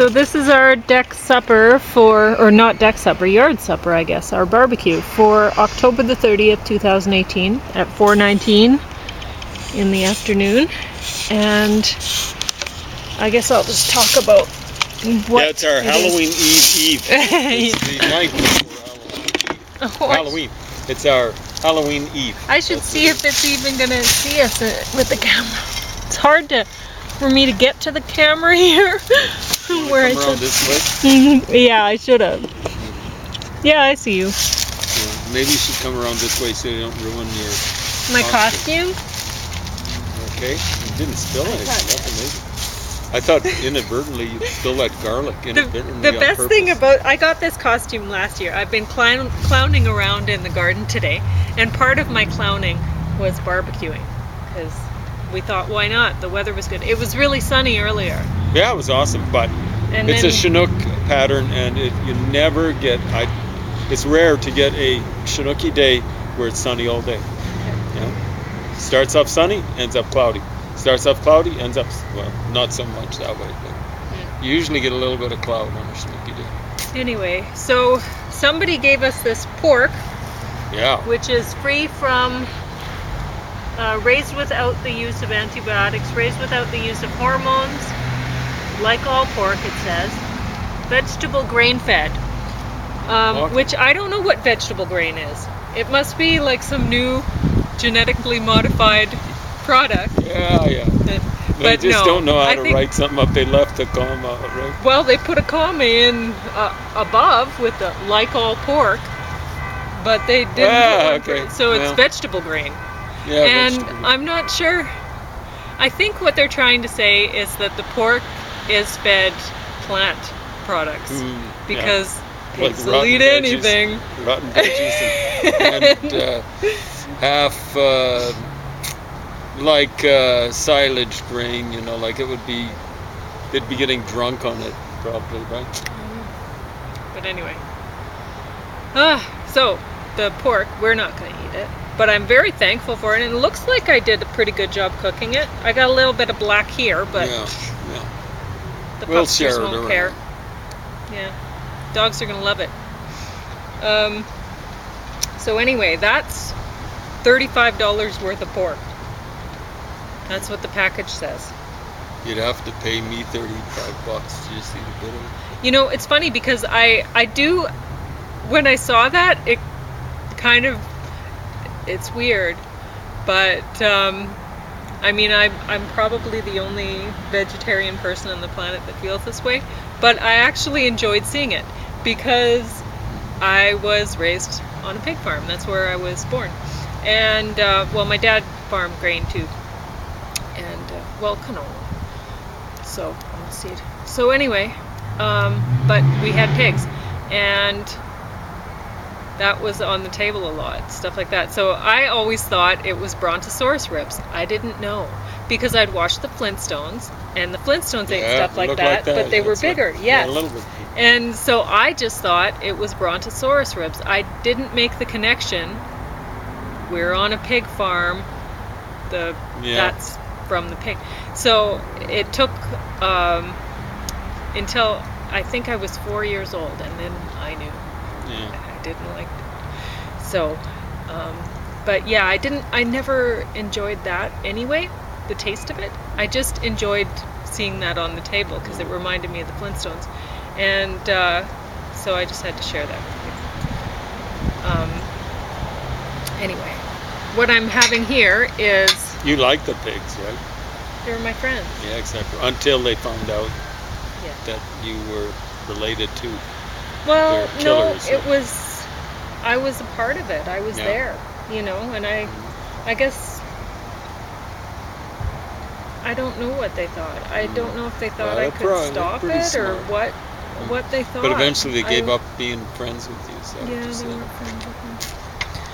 So this is our deck supper or not deck supper, yard supper I guess, our barbecue for October the 30th, 2018 at 4:19 in the afternoon. And I guess I'll just talk about what it's our Halloween Eve. It's the night before Halloween. It's our Halloween Eve. I should see if it's even going to see us with the camera. It's hard for me to get to the camera here. Where I around this way? Yeah, I should have. Yeah, I see you. Yeah, maybe you should come around this way so you don't ruin your my costume. Okay, you didn't spill anything. That's amazing. I thought inadvertently you'd spill that garlic inadvertently. The best thing about, I got this costume last year. I've been clowning around in the garden today, and part of my clowning was barbecuing because we thought, why not? The weather was good. It was really sunny earlier. Yeah, it was awesome, but it's a Chinook pattern, and you never get. It's rare to get a Chinooky day where it's sunny all day. Yeah. Starts off sunny, ends up cloudy. Starts off cloudy, ends up, well, not so much that way, but you usually get a little bit of cloud on a Chinooky day. Anyway, so somebody gave us this pork, which is free from. Raised without the use of antibiotics, raised without the use of hormones, like all pork it says, vegetable grain fed, which I don't know what vegetable grain is. It must be like some new genetically modified product. Yeah. They just don't know how to write something up. They left the comma out, right? Well, they put a comma in above with the like all pork, but they didn't put one so it's vegetable grain. Yeah, and I'm not sure. I think what they're trying to say is that the pork is fed plant products because pigs will eat anything. Rotten veggies and half silage grain, you know, like they'd be getting drunk on it probably, right? But anyway. So the pork, we're not going to eat it. But I'm very thankful for it, and it looks like I did a pretty good job cooking it. I got a little bit of black here, but the pupsters won't care. Yeah, dogs are gonna love it. So anyway, that's $35 worth of pork. That's what the package says. You'd have to pay me $35 to just eat a bit of it. You know, it's funny because I do. When I saw that, it kind of. It's weird, but I mean, I'm probably the only vegetarian person on the planet that feels this way, but I actually enjoyed seeing it because I was raised on a pig farm. That's where I was born. And, well, my dad farmed grain too. And, well, canola. So, on the seed. So anyway, but we had pigs. And that was on the table a lot, stuff like that. So I always thought it was Brontosaurus ribs. I didn't know because I'd watched the Flintstones, and the Flintstones ate stuff like that, but they were bigger. Yes. A little bit. And so I just thought it was Brontosaurus ribs. I didn't make the connection. We're on a pig farm. That's from the pig. So it took until I think I was 4 years old, and then I knew. I didn't like it. So, but yeah, I never enjoyed that anyway, the taste of it. I just enjoyed seeing that on the table because it reminded me of the Flintstones. And so I just had to share that with you. Anyway, what I'm having here is... You like the pigs, right? They're my friends. Yeah, exactly. Until they found out that you were related to... Well, no, I was a part of it. I was there, you know, and I guess, I don't know what they thought. I don't know if they thought I could stop it or what they thought. But eventually they gave up being friends with you. So they were friends with me.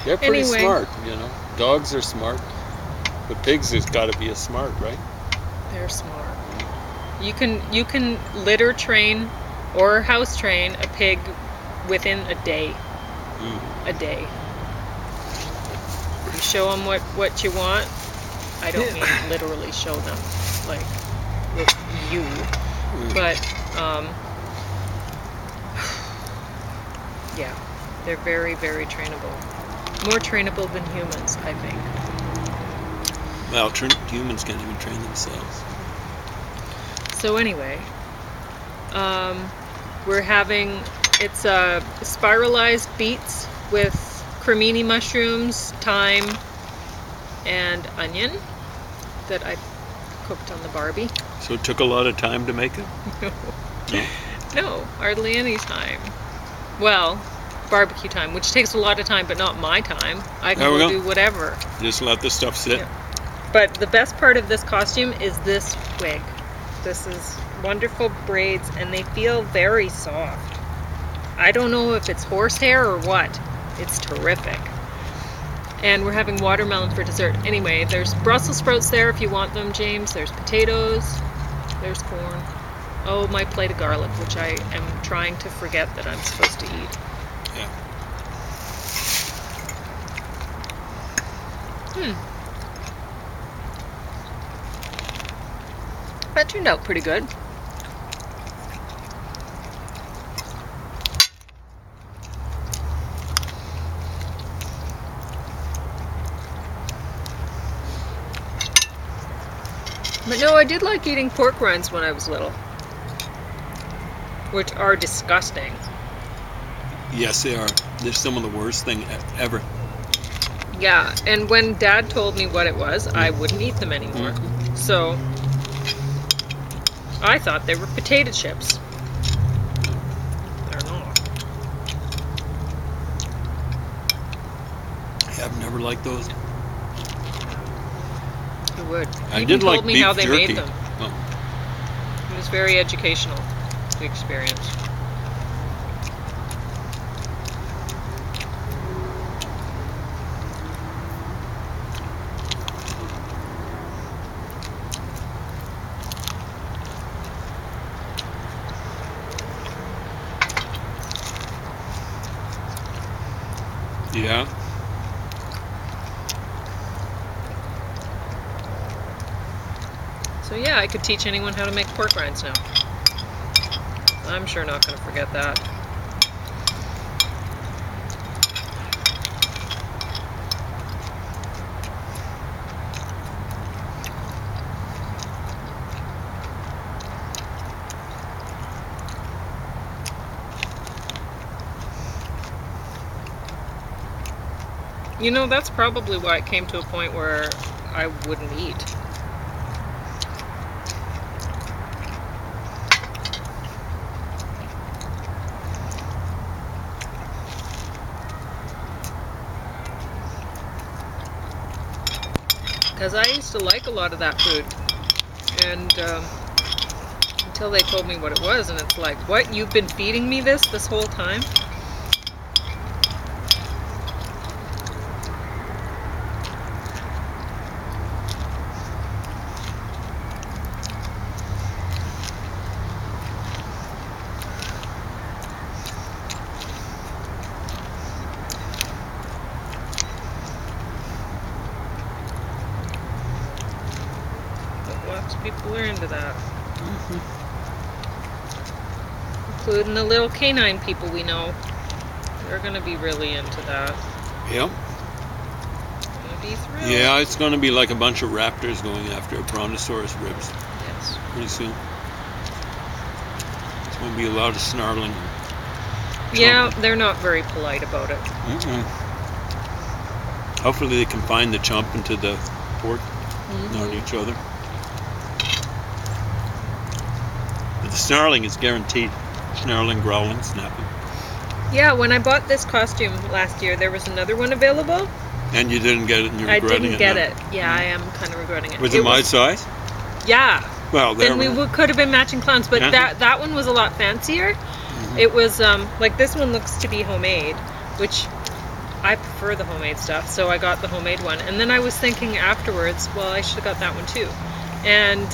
They're pretty smart, you know. Dogs are smart, but pigs has got to be as smart, right? They're smart. You can litter train or house train a pig within a day. A day. You show them what you want. I don't mean literally show them, like with you, but Yeah, they're very, very trainable. More trainable than humans, I think. Well, humans can't even train themselves. So anyway, we're having, it's spiralized beets with cremini mushrooms, thyme, and onion that I cooked on the Barbie. So it took a lot of time to make it? No. No, hardly any time. Well, barbecue time, which takes a lot of time, but not my time. I can go do whatever. Just let the stuff sit. Yeah. But the best part of this costume is this wig. This is wonderful braids, and they feel very soft. I don't know if it's horsehair or what. It's terrific. And we're having watermelon for dessert. Anyway, there's Brussels sprouts there if you want them, James. There's potatoes. There's corn. Oh, my plate of garlic, which I am trying to forget that I'm supposed to eat. Yeah. That turned out pretty good. But no, I did like eating pork rinds when I was little, which are disgusting. Yes, they are. They're some of the worst thing ever. Yeah, and when Dad told me what it was, I wouldn't eat them anymore. So I thought they were potato chips. They're not. I've never liked those. You would. I Even did told like me beef how they jerky. made them. Oh. It was very educational, the experience. Yeah. So yeah, I could teach anyone how to make pork rinds now. I'm sure not going to forget that. You know, that's probably why it came to a point where I wouldn't eat. Because I used to like a lot of that food. And until they told me what it was, and it's like, what? You've been feeding me this whole time? Lots of people are into that. Including the little canine people we know. They're going to be really into that. Yep. Going to be thrilled. Yeah, it's going to be like a bunch of raptors going after a brontosaurus ribs. Yes. Pretty soon. It's going to be a lot of snarling. Yeah, they're not very polite about it. Hopefully they can find the chomping to the pork, not each other. But the snarling is guaranteed. Snarling, growling, snapping. Yeah, when I bought this costume last year, there was another one available. And you didn't get it, and you're regretting it. I didn't get it. Yeah, I am kind of regretting it. Was it my size? Yeah. Well, there then we could have been matching clowns, but that one was a lot fancier. It was like this one looks to be homemade, which I prefer the homemade stuff, so I got the homemade one. And then I was thinking afterwards, well, I should have got that one too. And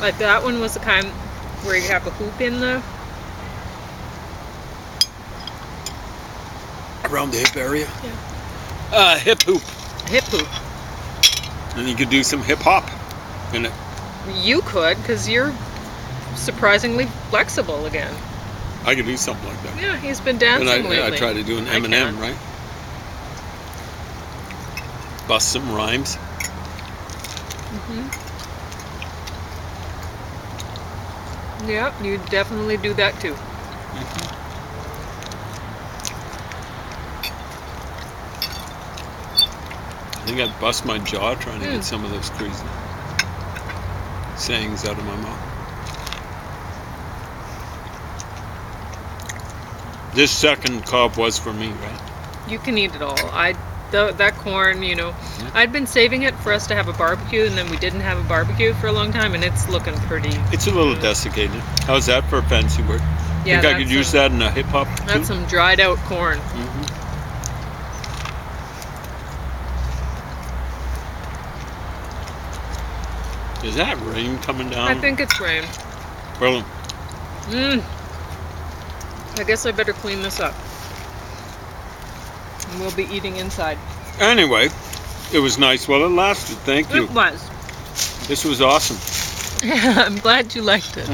like that one was the kind where you have a hoop in the around the hip area. Yeah. Hip hoop. Hip hoop. And you could do some hip hop in it. You could, because you're surprisingly flexible again. I could do something like that. Yeah, he's been dancing lately. I try to do an M&M, right? Bust some rhymes. Yeah, you definitely do that too. I think I'd bust my jaw trying to get some of those crazy sayings out of my mouth. This second cob was for me, right? You can eat it all. That corn, you know, I'd been saving it for us to have a barbecue, and then we didn't have a barbecue for a long time, and it's looking pretty. It's a little desiccated. How's that for a fancy word? Yeah, think I could use that in a hip hop too? That's some dried out corn. Is that rain coming down? I think it's rain. Well, I guess I better clean this up. And we'll be eating inside. Anyway, it was nice while it lasted. Thank you. It was. This was awesome. I'm glad you liked it.